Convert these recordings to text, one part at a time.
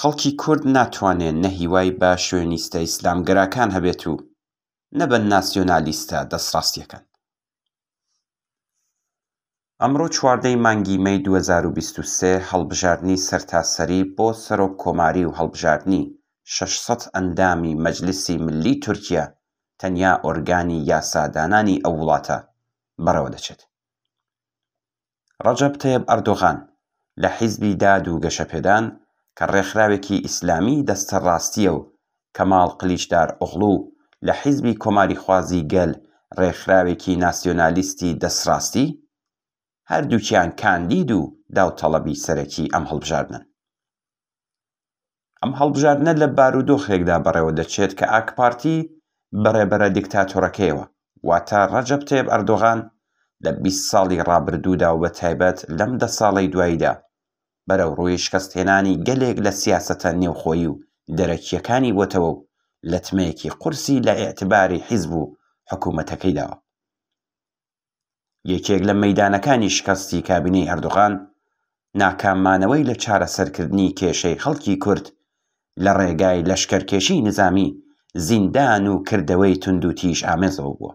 خەڵکی کورد ناتوانێت نە هیوای بە شوێنیستە ئیسلامگەراکان هەبێت و نە بە ناسیۆنالیستە دەسڕاستیەکان. ئەمڕۆ 14 مانگی مەی 2023 هەڵبژاردننی سەرتاسەری بۆ سەرۆک کۆماری و هەڵبژاردننی 600 ئەندامی مەجلیسی ملی تورکیا تەنیا ئۆرگانی یاسادانانی ئەو وڵاتە بەڕێوە دەچێت. ڕەجەب تەیب ئەردۆغان لە حیزبی داد و گەشەپێدان کە ڕێکخراوێکی ئیسلامی دەستە ڕاستیە و کەماڵ قلیچدار ئۆغڵو لە حیزبی کۆماری خوازی گەل ڕێکخراوێکی ناسیۆنالیستی دەستڕاستی، هەردووکیان کاندید و داوطەڵەبی سەرەکی ئەم هەڵبژاردنن. ئەم هەڵبژاردنە لە بارودۆخێکدا بەڕێوە دەچێت کە ئاک پارتی بەڕێبەرە دیکتاتۆرەکەیەوە، واتە ڕەجەب تەیب ئەردۆغان لە 20 ساڵی ڕابردوودا و بەتایبەت لەم 10 ساڵەی دواییدا بەرەو ڕووی شکستهێنانی گەلێک لە سیاسەتە نێوخۆیی و دەرەکیەکانی بۆتەوە و لە تمەیەکی قورسی لە ئێعتباری حیزب و حکوومەتەکەی داوە. یەکێک لە مەیدانەکانی شکستی کابینەی ئەردۆغان ناکاممانەوەی لە چارەسەرکردنی کێشەی خەڵکی کورد لە ڕێگای لەشکەرکێشی نظامی، زیندان و کردەوەی توندوتیژ ئامێزەوە بووە.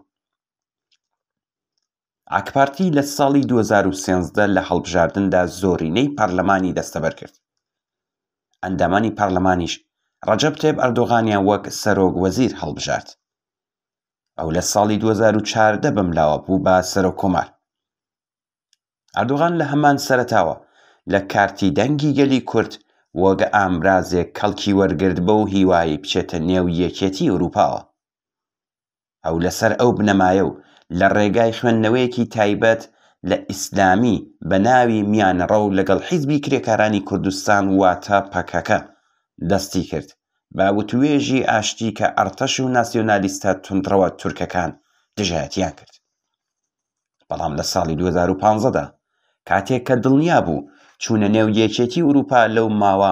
ئاک پارتی لە ساڵی 2013 لە هەڵبژاردندا زۆرینەی پەرلەمانی دەستەبەر کرد. ئەندامانی پەرلەمانیش ڕەجەب تەیب ئەردۆغانیان وەک سەرۆک وەزیر هەڵبژارد. ئەو لە ساڵی 2014 بەملاوە بوو بە سەرۆککۆمار. ئەردۆغان لە هەمان سەرەتاوە لە کارتی دەنگی گەلی کورد وەک ئامرازێک کەڵکی وەرگرت بە و هیوایی بچێتە نێو یەکێتی ئەوروپاوە. ئەو لەسەر ئەو بنەمایە و لە ڕێگای خوێندنەوەیەکی تایبەت لە ئیسلامی بە ناوی میانەڕە و لەگەڵ حیزبی کرێکارانی کوردستان واتە پەکەکە دەستی کرد بە وتوێژی ئاشتی کە ئەرتەش و ناسیۆنالیستە توندڕەوە تورکەکان دژایەتیان کرد. بەڵام لە ساڵی 2015دا کاتێک کە دڵنیا بوو چوونە نێو یەکێتی ئوروپا لەو ماوە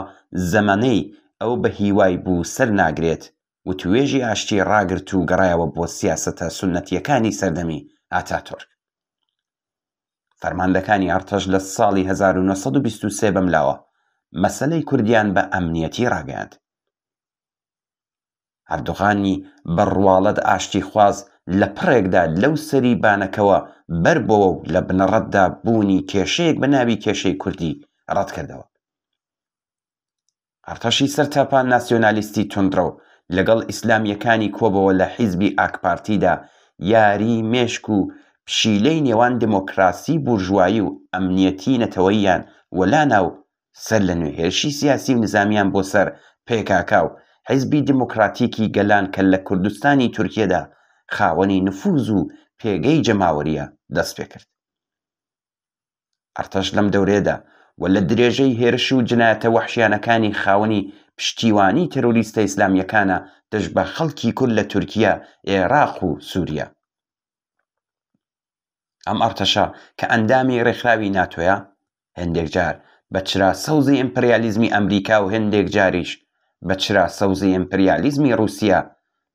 زەمانەی ئەو بە هیوای بوو سەر ناگرێت، وتوێژی ئاشتی ڕاگرت و گەڕایەوە بۆ سیاسەتە سونەتیەکانی سەردەمی ئاتاتورک. فەرماندەکانی ئەرتەش لە ساڵی 1923 بەملاوە مەسەلەی کوردیان بە ئەمنیەتی ڕاگەیاند. ئەردۆغانی بەڕواڵەت ئاشتی خواز لە پڕێکدا لەو سەری بانەکەوە بەربەوە و لە بنەڕەتدا بوونی کێشەیەک بە ناوی کێشەی کوردی ڕەت کردەوە. ئەرتەشی سەرتاپان ناسیۆنالیستی توندڕە و لەگەڵ ئیسلامیەکانی کۆبەوە لە حیزبی ئاک پارتیدا یاری مێشک و پشیلەی نێوان دمۆکراسی بورژوایی و ئەمنیەتی نەتەوەییان وەلانا و سەر لە نوێهێرشی سیاسی و نظامیان بۆ سەر پێکاکا و حیزبی دیموکراتیکی گەلان کە لە کوردستانی تورکیەدا خاوەنی نفوذ و پێگەی جەماوەریە دەست پێ کرد. ئەرتەش لەم دەورەیەدا و لە درێژەی هێرش و جنایەتە وەحشیانەکانی خاوەنی پشتیوانی تەرۆریستە ئیسلامیەکانە دەست بە خەڵکی کورد لە تورکیا، عێراق و سووریا. ئەم ئەرتەشە کە ئەندامی ڕێکخراوی ناتۆیە، هەندێک جار بە چراسەوزی ئیمپریالیزمی ئەمریکا و هەندێک جاریش بە چراسەوزی ئیمپریالیزمی رووسیا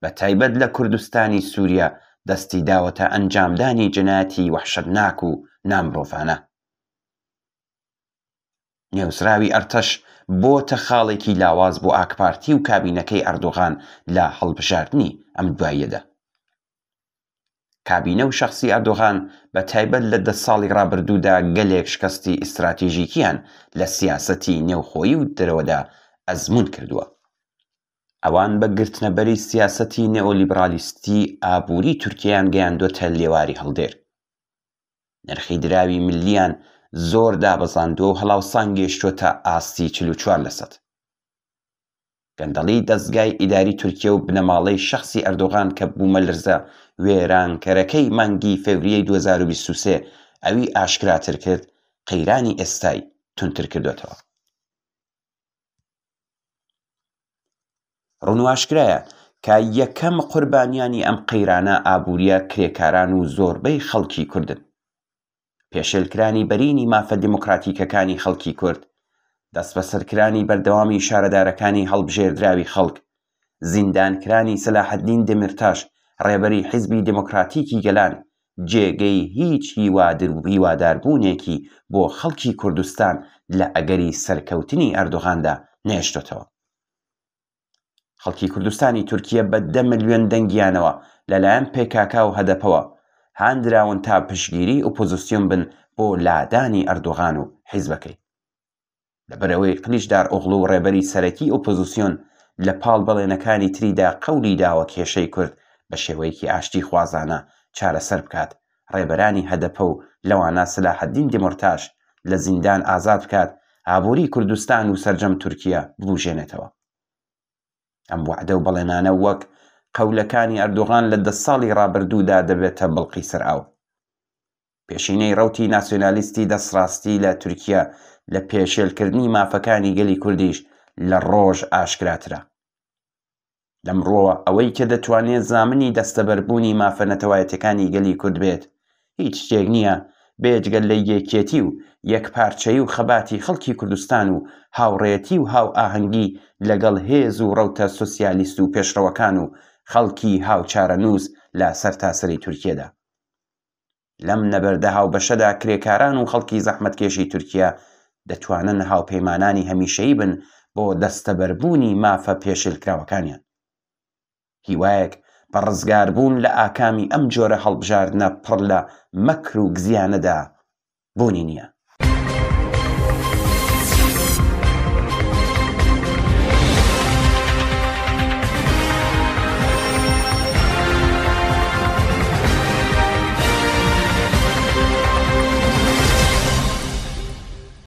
بە تایبەت لە کوردستانی سووریا دەستی داوەتە ئەنجامدانی جنایەتی وەحشەتناک و نامرۆڤانە. نێوزراوی ئەرتەش بۆتە خاڵێکی لاواز بۆ ئاک پارتی و کابینەکەی ئەردۆغان لە هەڵبژاردننی ئەم دواییەدا. کابینە و شەخسی ئەردۆغان بە تایبەت لە 10 ساڵی ڕابردوودا گەلێک شکستی ئیستراتیژیکیان لە سیاسەتی نێوخۆیی و دەرەوەدا ئەزموون کردووە. ئەوان بە گرتنەبەری سیاسەتی نێئۆلیبرالیستی ئابووری تورکیان گەیاندۆتە لێواری هەڵدێر. نرخی دراوی ملیان زۆر دابەزاندووە و هەڵاوسان گەیشتووەتە ئاستی 44%. گەندەڵی دەستگای ئیداری تورکیە و بنەماڵەی شەخسی ئەردۆغان کە بوومە لەرزە وێرانکەرەکەی مانگی فێڤریەی 2023 ئەوی ئاشکراتر کرد، قەیرانی ئێستای تونتر کردوێتەوە. ڕوونواشکرایە کە یەکەم قوربانیانی ئەم قەیرانە ئابووریە کرێکاران و زۆربەی خەڵکی کوردن. پێشێلکرانی بەرینی مافە دیموکراتیکەکانی خەڵکی کورد، دەست بەسەرکرانی بەردەوامی شارەدارەکانی هەڵبژێردراوی خەڵک، زیندانکرانی سەلاحەدین دێمیرتاش ڕێبەری حیزبی دیموکراتیکی گەلان جێگەی هیچ هیواداربوونێکی بۆ خەڵکی کوردستان لە ئەگەری سەرکەوتنی ئەردۆغاندا نێشتۆتەوە. خەڵکی کوردستانی تورکیا بە 10 ملیۆن دەنگیانەوە لەلایەن PKK و هەدەپەوە هاندراون تا پشگیری ئۆپۆزیسیۆن بن بۆ لادانی ئەردۆغان و حیزبەکەی. لەبەرەوەی قلیچدار ئۆغڵو و ڕێبەری سەرەکی ئۆپۆزیسیۆن لە پاڵ بەڵێنەکانی تریدا قەولی داوە کێشەی کورد بە شێوەیەکی ئاشتی خوازانە چارەسەر بکات، ڕێبەرانی هەدەپە و لەوانە سلاحەدین دێمۆرتاژ لە زیندان ئازاد بکات، ئابووری کوردستان و سەرجەم تورکیا ببوژێنێتەوە. ئەم وعدە و بەڵێنانە وەک قەولەکانی ئەردۆغان لە 10 ساڵی ڕابردوودا دەبێتە بڵقی سەرئاو. پێشینەی ڕەوتی ناسیۆنالیستی دەسڕاستی لە تورکیا لە پێشێلکردنی مافەکانی گەلی کوردیش لە ڕۆژ ئاشکراترە. لەمڕۆوە ئەوەی کە دەتوانێت زامنی دەستەبەربوونی مافە نەتەوایەتەکانی گەلی کورد بێت هیچ شتێک نییە بێجگەل لە یەکێتی و یەکپارچەیی و خەباتی خەڵکی کوردستان و هاوڕێتی و هاو ئاهەنگی لەگەڵ هێز و ڕەوتە سۆسیالیست و پێشڕەوەکان و خەڵکی هاوچارەنووس لە سەرتاسەری تورکیەدا. لەم نەبەردە هاوبەشەدا کرێکاران و خەڵکی زەحمەتکێشی تورکیا دەتوانن هاوپەیمانانی هەمیشەیی بن بۆ دەستەبەربوونی مافە پێشێلکراوەکانیان. هیوایەک بە ڕزگاربوون لە ئاکامی ئەم جۆرە هەڵبژاردنە پڕ لە مەکر و گزیانەدا بوونی نییە.